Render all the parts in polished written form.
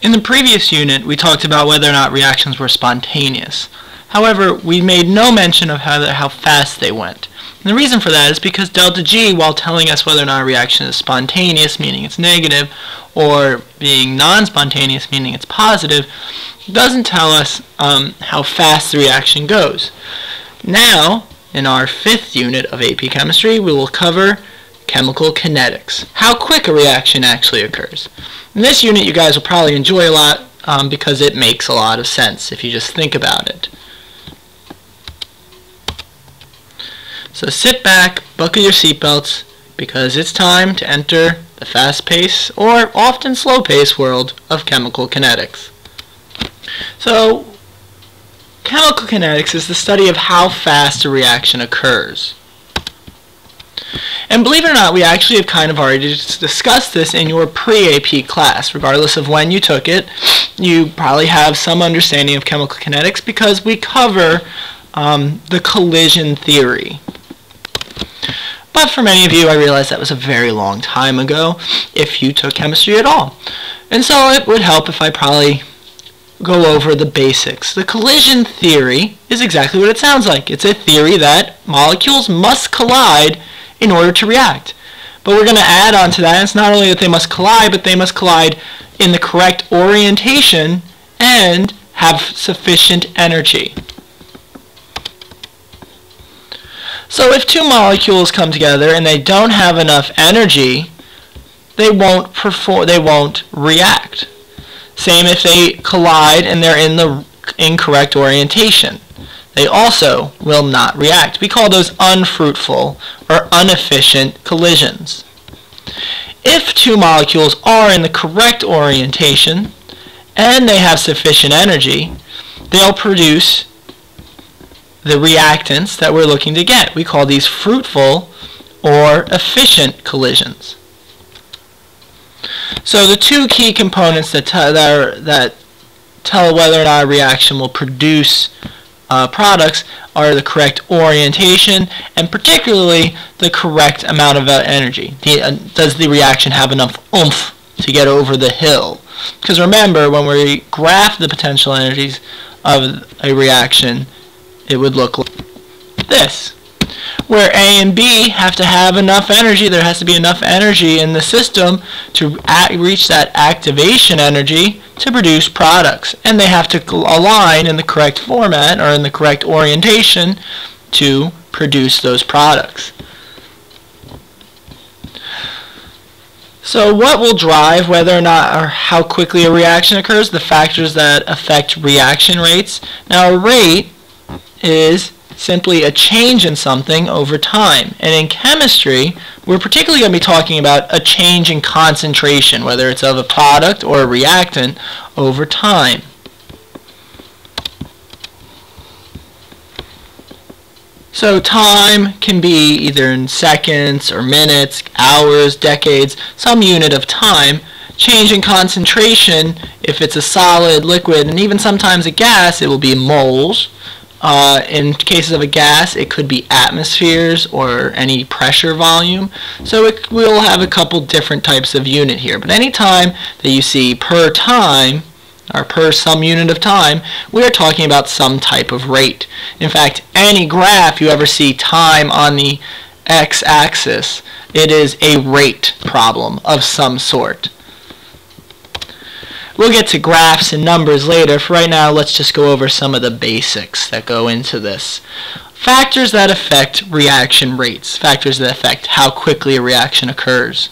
In the previous unit, we talked about whether or not reactions were spontaneous. However, we made no mention of how fast they went. And the reason for that is because delta G, while telling us whether or not a reaction is spontaneous, meaning it's negative, or being non-spontaneous, meaning it's positive, doesn't tell us how fast the reaction goes. Now, in our 5th unit of AP Chemistry, we will cover chemical kinetics, how quick a reaction actually occurs. In this unit, you guys will probably enjoy a lot because it makes a lot of sense if you just think about it. So sit back, buckle your seatbelts, because it's time to enter the fast-paced or often slow-paced world of chemical kinetics. So, chemical kinetics is the study of how fast a reaction occurs. And believe it or not, we actually have kind of already discussed this in your pre-AP class. Regardless of when you took it, you probably have some understanding of chemical kinetics because we cover the collision theory. But for many of you, I realize that was a very long time ago if you took chemistry at all. And so it would help if I probably go over the basics. The collision theory is exactly what it sounds like. It's a theory that molecules must collide in order to react. But we're going to add on to that. It's not only that they must collide, but they must collide in the correct orientation and have sufficient energy. So if two molecules come together and they don't have enough energy, they won't react. Same if they collide and they're in the incorrect orientation. They also will not react. We call those unfruitful or inefficient collisions. If two molecules are in the correct orientation and they have sufficient energy, they'll produce the reactants that we're looking to get. We call these fruitful or efficient collisions. So the two key components that tell whether or not a reaction will produce products are the correct orientation and particularly the correct amount of energy. Does the reaction have enough oomph to get over the hill? Because remember, when we graph the potential energies of a reaction, it would look like this, where A and B have to have enough energy. There has to be enough energy in the system to reach that activation energy to produce products. And they have to align in the correct format or in the correct orientation to produce those products. So what will drive whether or not or how quickly a reaction occurs? The factors that affect reaction rates. Now, a rate is simply a change in something over time. And in chemistry, we're particularly going to be talking about a change in concentration, whether it's of a product or a reactant, over time. So time can be either in seconds or minutes, hours, decades, some unit of time. Change in concentration, if it's a solid, liquid, and even sometimes a gas, it will be moles. In cases of a gas, it could be atmospheres or any pressure volume. So we'll have a couple different types of unit here. But any time that you see per time, or per some unit of time, we are talking about some type of rate. In fact, any graph you ever see time on the x-axis, it is a rate problem of some sort. We'll get to graphs and numbers later. For right now, let's just go over some of the basics that go into this. Factors that affect reaction rates. Factors that affect how quickly a reaction occurs.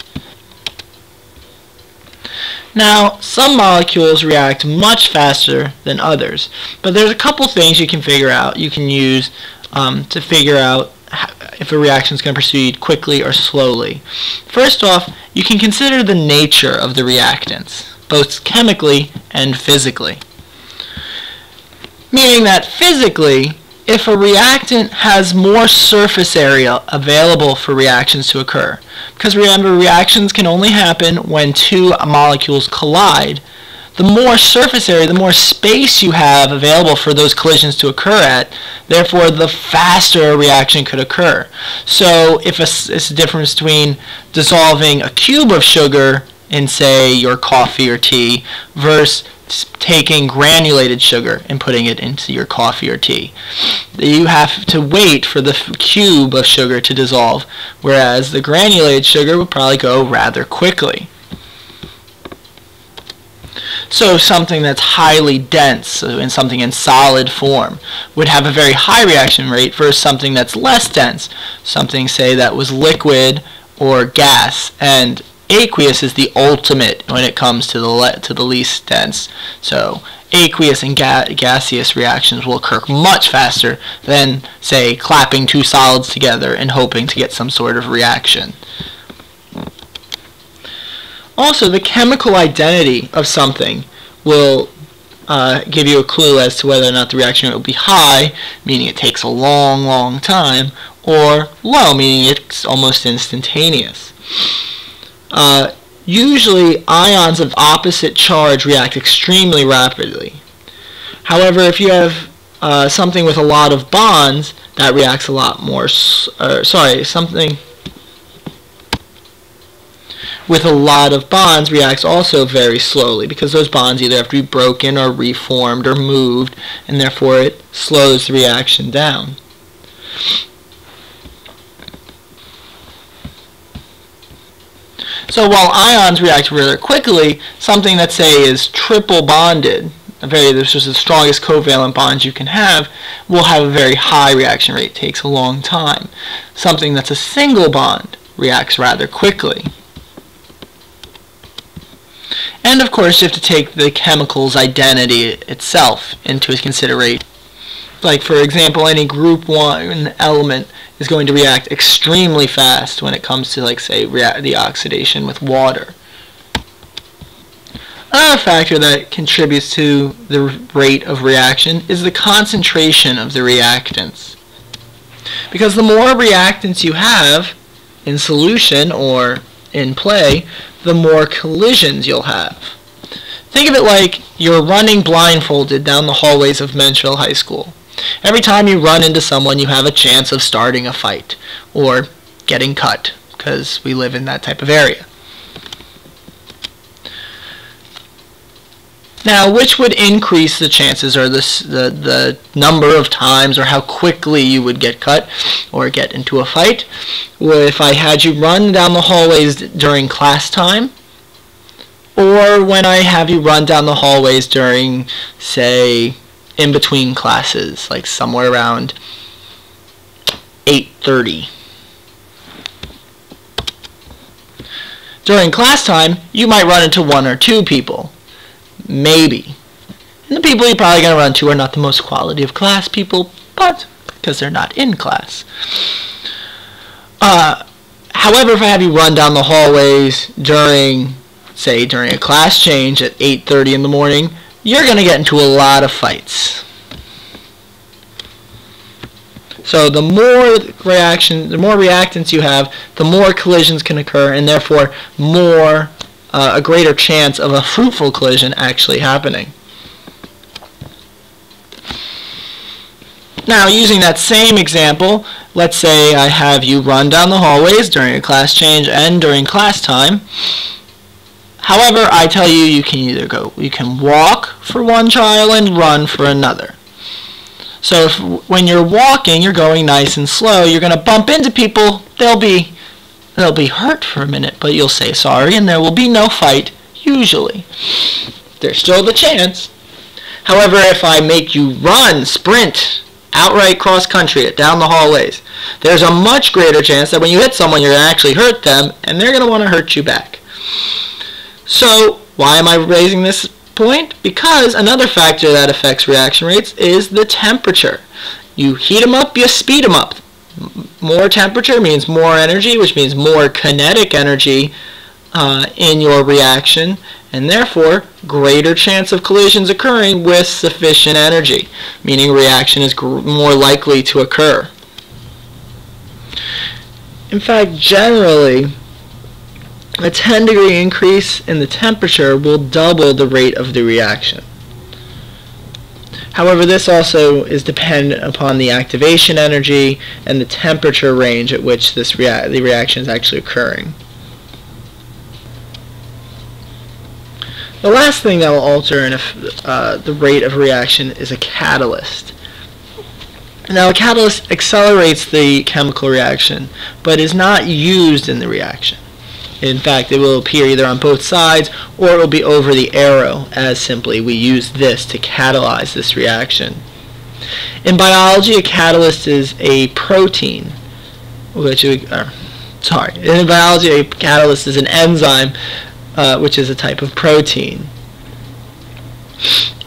Now, some molecules react much faster than others, but there's a couple things you can figure out, you can use to figure out if a reaction is going to proceed quickly or slowly. First off, you can consider the nature of the reactants, both chemically and physically. Meaning that physically, if a reactant has more surface area available for reactions to occur, because remember, reactions can only happen when two molecules collide, the more surface area, the more space you have available for those collisions to occur at, therefore the faster a reaction could occur. So if it's a difference between dissolving a cube of sugar in, say, your coffee or tea versus taking granulated sugar and putting it into your coffee or tea. You have to wait for the cube of sugar to dissolve, whereas the granulated sugar would probably go rather quickly. So something that's highly dense, so something in solid form, would have a very high reaction rate versus something that's less dense, something, say, that was liquid or gas. And aqueous is the ultimate when it comes to the least dense. So aqueous and gaseous reactions will occur much faster than, say, clapping two solids together and hoping to get some sort of reaction. Also, the chemical identity of something will give you a clue as to whether or not the reaction rate will be high, meaning it takes a long, long time, or low, meaning it's almost instantaneous. Usually, ions of opposite charge react extremely rapidly. However, if you have something with a lot of bonds, that reacts a lot more, something with a lot of bonds reacts also very slowly, because those bonds either have to be broken or reformed or moved, and therefore it slows the reaction down. So while ions react rather quickly, something that, say, is triple bonded, this is the strongest covalent bonds you can have, will have a very high reaction rate. It takes a long time. Something that's a single bond reacts rather quickly. And of course, you have to take the chemical's identity itself into consideration. Like, for example, any group 1 element is going to react extremely fast when it comes to, like, say, the oxidation with water. Another factor that contributes to the rate of reaction is the concentration of the reactants. Because the more reactants you have in solution or in play, the more collisions you'll have. Think of it like you're running blindfolded down the hallways of Menchville High School. Every time you run into someone, you have a chance of starting a fight or getting cut, because we live in that type of area. Now, which would increase the chances, or the number of times, or how quickly you would get cut or get into a fight? Well, if I had you run down the hallways during class time, or when I have you run down the hallways during, say, in between classes, like somewhere around 8:30. During class time, you might run into 1 or 2 people. Maybe. And the people you're probably going to run to are not the most quality of class people, but because they're not in class. However, if I have you run down the hallways during a class change at 8:30 in the morning, you're going to get into a lot of fights. So the more reactants you have, the more collisions can occur, and therefore a greater chance of a fruitful collision actually happening. Now, using that same example, let's say I have you run down the hallways during a class change and during class time. However, I tell you, you can walk for one child and run for another. So when you're walking, you're going nice and slow, you're going to bump into people, they'll be hurt for a minute, but you'll say sorry, and there will be no fight, usually. There's still the chance. However, if I make you run, sprint, outright cross-country down the hallways, there's a much greater chance that when you hit someone, you're going to actually hurt them, and they're going to want to hurt you back. So, why am I raising this point? Because another factor that affects reaction rates is the temperature. You heat them up, you speed them up. More temperature means more energy, which means more kinetic energy in your reaction, and therefore greater chance of collisions occurring with sufficient energy, meaning reaction is more likely to occur. In fact, generally, a 10-degree increase in the temperature will double the rate of the reaction. However, this also is dependent upon the activation energy and the temperature range at which the reaction is actually occurring. The last thing that will alter the rate of reaction is a catalyst. Now, a catalyst accelerates the chemical reaction, but is not used in the reaction. In fact, it will appear either on both sides, or it will be over the arrow, as simply we use this to catalyze this reaction. In biology, a catalyst is a protein, in biology, a catalyst is an enzyme, which is a type of protein.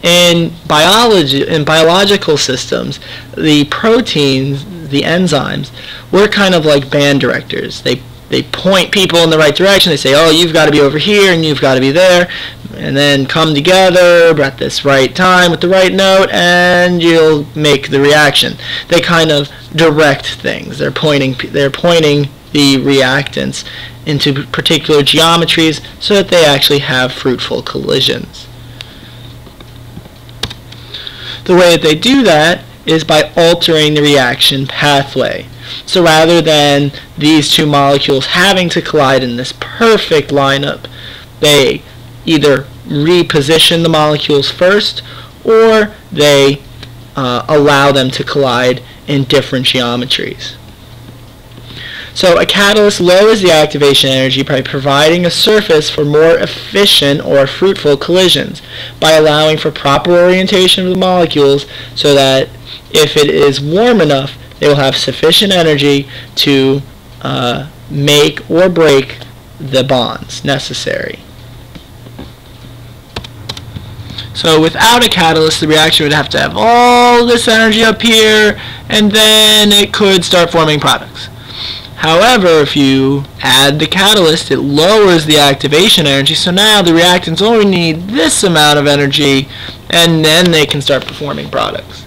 In biological systems, the proteins, the enzymes, work kind of like band directors. They point people in the right direction. They say, oh, you've got to be over here and you've got to be there, and then come together at this right time with the right note, and you'll make the reaction. They kind of direct things. They're pointing the reactants into particular geometries so that they actually have fruitful collisions. The way that they do that is by altering the reaction pathway. So rather than these two molecules having to collide in this perfect lineup, they either reposition the molecules first, or they allow them to collide in different geometries. So a catalyst lowers the activation energy by providing a surface for more efficient or fruitful collisions, by allowing for proper orientation of the molecules so that if it is warm enough, they will have sufficient energy to make or break the bonds necessary. So without a catalyst, the reaction would have to have all this energy up here, and then it could start forming products. However, if you add the catalyst, it lowers the activation energy, so now the reactants only need this amount of energy, and then they can start performing products.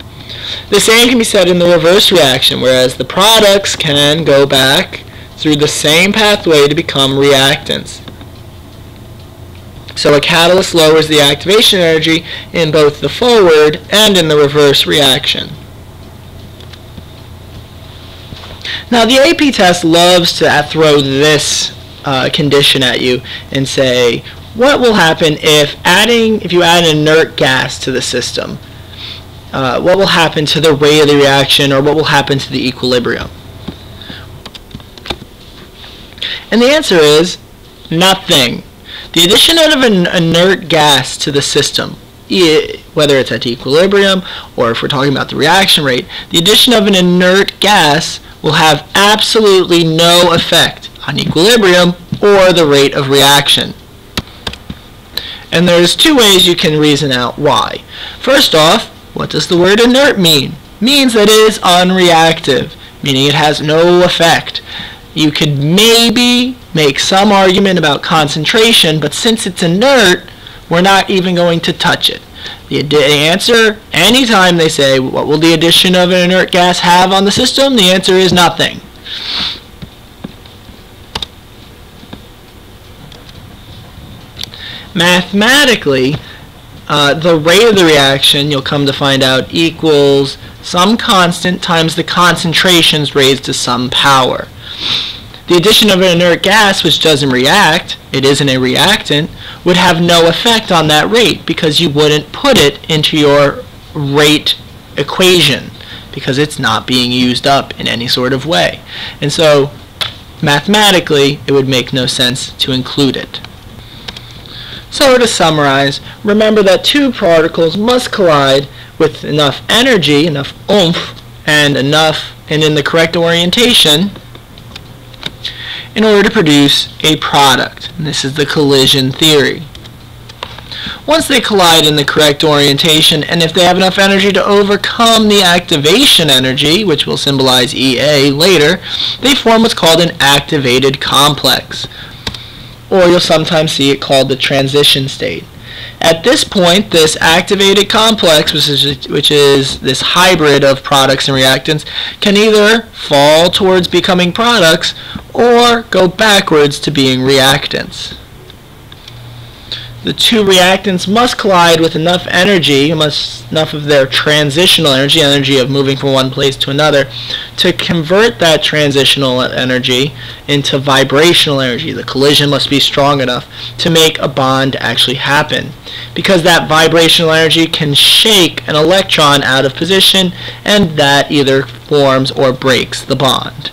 The same can be said in the reverse reaction, whereas the products can go back through the same pathway to become reactants. So a catalyst lowers the activation energy in both the forward and in the reverse reaction. Now, the AP test loves to throw this condition at you and say, what will happen if you add an inert gas to the system? What will happen to the rate of the reaction, or what will happen to the equilibrium? And the answer is nothing. The addition of an inert gas to the system, whether it's at equilibrium or if we're talking about the reaction rate, the addition of an inert gas will have absolutely no effect on equilibrium or the rate of reaction. And there's two ways you can reason out why. First off, what does the word inert mean? It means that it is unreactive, meaning it has no effect. You could maybe make some argument about concentration, but since it's inert, we're not even going to touch it. The answer, anytime they say, what will the addition of an inert gas have on the system? The answer is nothing. Mathematically, the rate of the reaction, you'll come to find out, equals some constant times the concentrations raised to some power. The addition of an inert gas, which doesn't react, it isn't a reactant, would have no effect on that rate because you wouldn't put it into your rate equation because it's not being used up in any sort of way. And so, mathematically, it would make no sense to include it. So to summarize, remember that two particles must collide with enough energy, enough oomph, and in the correct orientation in order to produce a product. And this is the collision theory. Once they collide in the correct orientation, and if they have enough energy to overcome the activation energy, which will symbolize EA later, they form what's called an activated complex. Or you'll sometimes see it called the transition state. At this point, this activated complex, which is this hybrid of products and reactants, can either fall towards becoming products or go backwards to being reactants. the two reactants must collide with enough energy, enough of their transitional energy, energy of moving from one place to another, to convert that transitional energy into vibrational energy. The collision must be strong enough to make a bond actually happen, because that vibrational energy can shake an electron out of position, and that either forms or breaks the bond.